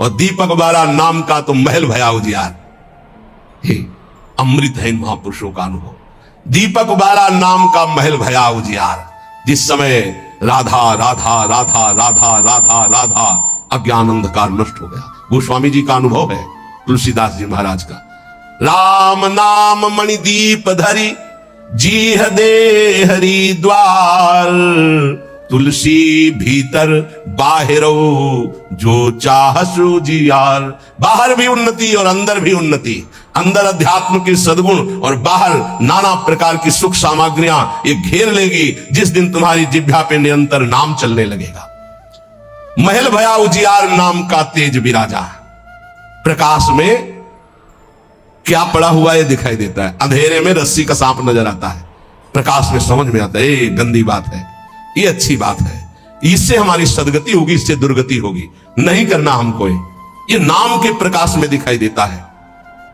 और दीपक बारा नाम का तो महल भया उजियार। हे अमृत है इन महापुरुषों का अनुभव। दीपक बारा नाम का महल भया उजियार। जिस समय राधा राधा राधा राधा राधा राधा, अज्ञान अंधकार नष्ट हो गया। गोस्वामी जी का अनुभव है, तुलसीदास जी महाराज का। राम नाम मणिदीप धरी, जीह दे हरि द्वार। तुलसी भीतर बाहरो, जो चाह सो जियार। बाहर भी उन्नति और अंदर भी उन्नति। अंदर अध्यात्म के सद्गुण और बाहर नाना प्रकार की सुख सामग्रियां ये घेर लेगी जिस दिन तुम्हारी जिह्वा पे निरंतर नाम चलने लगेगा। महल भया उजियार, नाम का तेज विराजा। प्रकाश में क्या पड़ा हुआ है दिखाई देता है, अंधेरे में रस्सी का सांप नजर आता है, प्रकाश में समझ में आता है ये गंदी बात है, ये अच्छी बात है, इससे हमारी सदगति होगी, इससे दुर्गति होगी, नहीं करना हमको। ये नाम के प्रकाश में दिखाई देता है।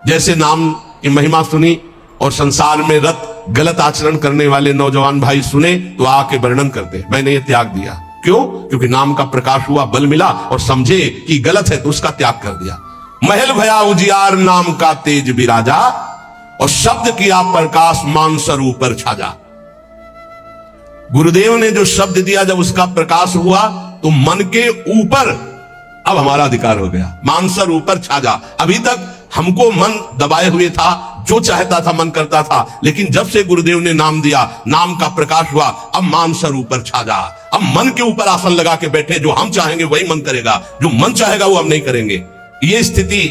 जैसे नाम की महिमा सुनी और संसार में रत गलत आचरण करने वाले नौजवान भाई सुने तो आके वर्णन करते, मैंने ये त्याग दिया। क्यों? क्योंकि नाम का प्रकाश हुआ, बल मिला और समझे कि गलत है तो उसका त्याग कर दिया। महल भया उजियार, नाम का तेज विराजा। और शब्द किया प्रकाश, मानसर ऊपर छाजा। गुरुदेव ने जो शब्द दिया, जब उसका प्रकाश हुआ तो मन के ऊपर अब हमारा अधिकार हो गया, मानसर ऊपर छाजा। अभी तक हमको मन दबाए हुए था, जो चाहता था मन करता था, लेकिन जब से गुरुदेव ने नाम दिया, नाम का प्रकाश हुआ, अब मान सर ऊपर छा जा। अब मन के ऊपर आसन लगा के बैठे, जो हम चाहेंगे वही मन करेगा, जो मन चाहेगा वो हम नहीं करेंगे। ये स्थिति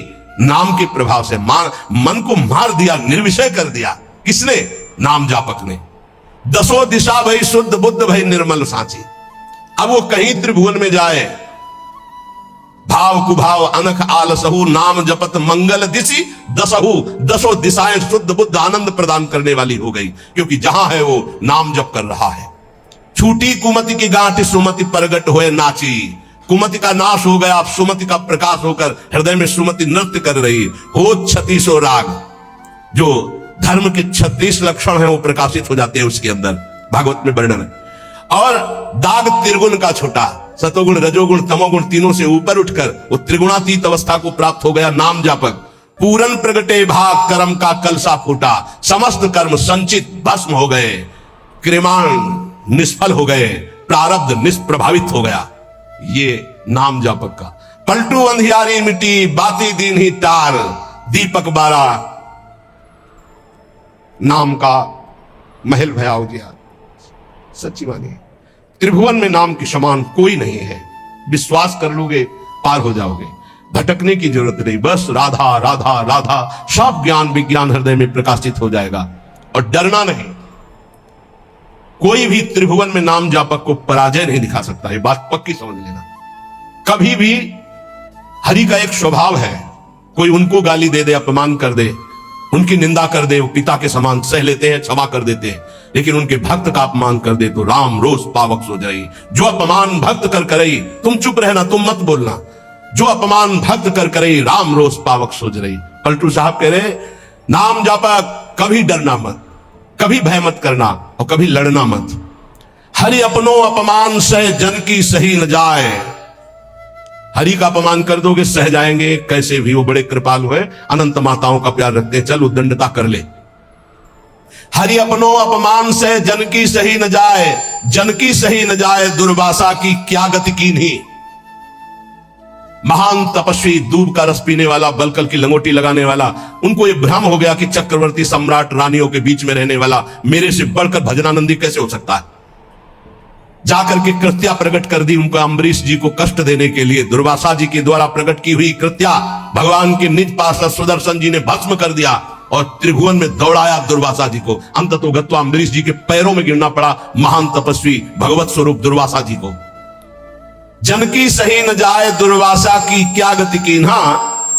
नाम के प्रभाव से मन को मार दिया, निर्विषय कर दिया। किसने? नाम जापक ने। दसों दिशा भई शुद्ध बुद्ध भई निर्मल सांची। अब वो कहीं त्रिभुवन में जाए, भाव कुभाव अनख आलसहु नाम जपत मंगल दिशि दसहु। दसों दिशाएं शुद्ध बुद्ध आनंद प्रदान करने वाली हो गई, क्योंकि जहां है वो नाम जप कर रहा है। छूटी कुमति की गांठ सुमति परगट होए नाची। कुमति का नाश हो गया, अब सुमति का प्रकाश होकर हृदय में सुमति नृत्य कर रही। हो 36 राग, जो धर्म के 36 लक्षण हैं वो प्रकाशित हो जाते हैं उसके अंदर, भागवत में वर्णन है। और दाग त्रिगुण का छूटा, सतोगुण रजोगुण तमोगुण तीनों से ऊपर उठकर वो त्रिगुणातीत अवस्था को प्राप्त हो गया नाम जापक। पूरन प्रगटे भाग कर्म का कलसा फूटा। समस्त कर्म संचित भस्म हो गए, क्रिमाण निष्फल हो गए, प्रारब्ध निष्प्रभावित हो गया। ये नाम जापक का। पलटू अंधियारी मिट्टी बाती दीन ही तार। दीपक बारा नाम का महल भया उजियार। सच्ची बात है, त्रिभुवन में नाम के समान कोई नहीं है। विश्वास कर लोगे पार हो जाओगे, भटकने की जरूरत नहीं। बस राधा राधा राधा, सब ज्ञान विज्ञान हृदय में प्रकाशित हो जाएगा। और डरना नहीं, कोई भी त्रिभुवन में नाम जापक को पराजय नहीं दिखा सकता। ये बात पक्की समझ लेना। कभी भी हरि का एक स्वभाव है, कोई उनको गाली दे दे, अपमान कर दे, उनकी निंदा कर दे, वो पिता के समान सह लेते हैं, क्षमा कर देते हैं। लेकिन उनके भक्त का अपमान कर दे तो राम रोष पावक सो जाई। जो अपमान भक्त कर करई, तुम चुप रहना, तुम मत बोलना। जो अपमान भक्त कर करई राम रोष पावक सो रही। पलटू साहब कह रहे, नाम जापक कभी डरना मत, कभी भय मत करना और कभी लड़ना मत। हरि अपनो अपमान सह जन की सही न जाए। हरि का अपमान कर दोगे सह जाएंगे, कैसे भी वो बड़े कृपालु है, अनंत माताओं का प्यार रखते हैं, चल उद्दंडता कर ले। हरि अपनो अपमान से जन की सही न जाए, जन की सही न जाए, दुर्वासा की क्या गति की नहीं। महान तपस्वी, दूब का रस पीने वाला, बलकल की लंगोटी लगाने वाला, उनको यह भ्रम हो गया कि चक्रवर्ती सम्राट रानियों के बीच में रहने वाला मेरे से बढ़कर भजनानंदी कैसे हो सकता है। जाकर के कृत्या प्रकट कर दी उनको, अम्बरीश जी को कष्ट देने के लिए दुर्वासा जी के द्वारा प्रकट की हुई कृत्या भगवान के निज पार्षद सुदर्शन जी ने भस्म कर दिया और त्रिभुवन में दौड़ाया दुर्वासा जी को। अंततो गत्वा अम्बरीश जी के पैरों में गिरना पड़ा महान तपस्वी भगवत स्वरूप दुर्वासा जी को। जन की सही न जाए दुर्वासा की क्या गति कीन्हा,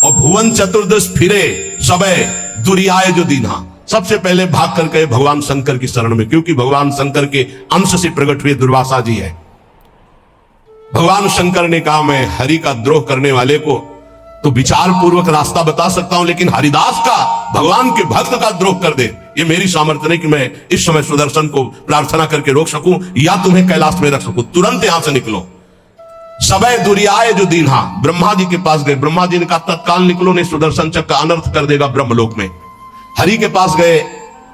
और भुवन चतुर्दश फिरे सबे दुरियाए जो दीन्हा। सबसे पहले भाग कर गए भगवान शंकर की शरण में, क्योंकि भगवान शंकर के अंश से प्रकट हुए दुर्वासा जी है। भगवान शंकर ने कहा, मैं हरि का द्रोह करने वाले को तो विचार पूर्वक रास्ता बता सकता हूं, लेकिन हरिदास का, भगवान के भक्त का द्रोह कर दे, ये मेरी सामर्थ्य नहीं कि मैं इस समय सुदर्शन को प्रार्थना करके रोक सकूं या तुम्हें कैलाश में रख सकूं। तुरंत यहां से निकलो। सबे दुरियाए जो दीन्हा, ब्रह्मा जी के पास गए। ब्रह्मा जी ने कहा तत्काल निकलो, नहीं सुदर्शन चक्र अनर्थ कर देगा ब्रह्मलोक में। हरि के पास गए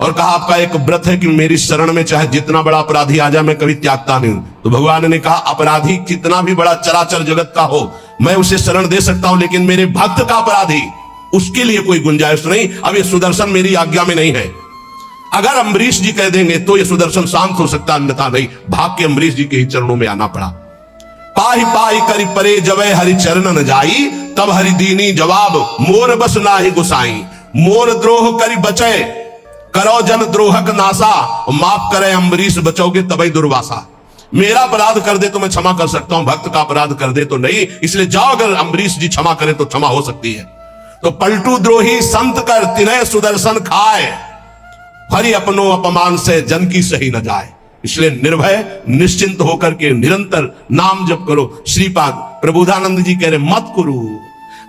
और कहा आपका एक व्रत है कि मेरी शरण में चाहे जितना बड़ा अपराधी आ जाए मैं कभी त्यागता नहीं हूं। तो भगवान ने कहा अपराधी कितना भी बड़ा चराचर जगत का हो मैं उसे शरण दे सकता हूं, लेकिन मेरे भक्त का अपराधी, उसके लिए कोई गुंजाइश नहीं। अब ये सुदर्शन मेरी आज्ञा में नहीं है। अगर अम्बरीश जी कह देंगे तो ये सुदर्शन शांत हो सकता, अन्यथा नहीं। भाग के अम्बरीश जी के ही चरणों में आना पड़ा। पाही पाही करी परे जबे हरि चरण न जाई, तब हरि दीनी जवाब मोर बस नाही गुसाई। मोर द्रोह करी बचे करो जन द्रोहक नासा, माफ करे अम्बरीश बचोगे तभी दुर्वासा। मेरा अपराध कर दे तो मैं क्षमा कर सकता हूं, भक्त का अपराध कर दे तो नहीं। इसलिए जाओ, अगर अम्बरीश जी क्षमा करे तो क्षमा हो सकती है। तो पलटू द्रोही संत कर तिन्हे सुदर्शन खाए, हरि अपनो अपमान से जन की सही न जाए। इसलिए निर्भय निश्चिंत होकर के निरंतर नाम जप करो। श्रीपाद प्रबोधानंद जी कह रहे मत करो,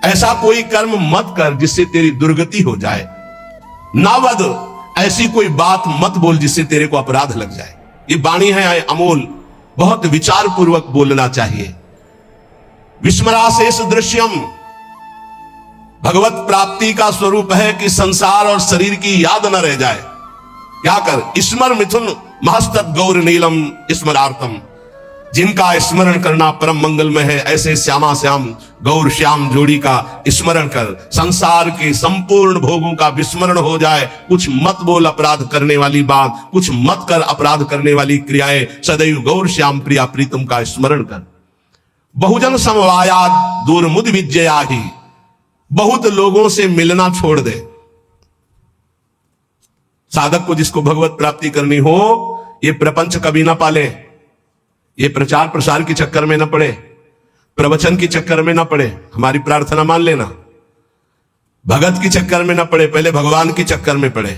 ऐसा कोई कर्म मत कर जिससे तेरी दुर्गति हो जाए। नावद, ऐसी कोई बात मत बोल जिससे तेरे को अपराध लग जाए। ये वाणी है अमोल, बहुत विचार पूर्वक बोलना चाहिए। विस्मराशेष दृश्यम, भगवत प्राप्ति का स्वरूप है कि संसार और शरीर की याद न रह जाए। क्या कर, स्मर मिथुन महस्तत् गौर नीलम स्मरार्थम। जिनका स्मरण करना परम मंगलमय है, ऐसे श्यामा श्याम गौर श्याम जोड़ी का स्मरण कर संसार के संपूर्ण भोगों का विस्मरण हो जाए। कुछ मत बोल अपराध करने वाली बात, कुछ मत कर अपराध करने वाली क्रियाएं, सदैव गौर श्याम प्रिया प्रीतम का स्मरण कर। बहुजन समवायाद दूर मुद विजया ही, बहुत लोगों से मिलना छोड़ दे। साधक को जिसको भगवत प्राप्ति करनी हो, ये प्रपंच कभी ना पाले, ये प्रचार प्रसार के चक्कर में ना पड़े, प्रवचन के चक्कर में ना पड़े। हमारी प्रार्थना मान लेना, भगत के चक्कर में ना पड़े, पहले भगवान के चक्कर में पड़े।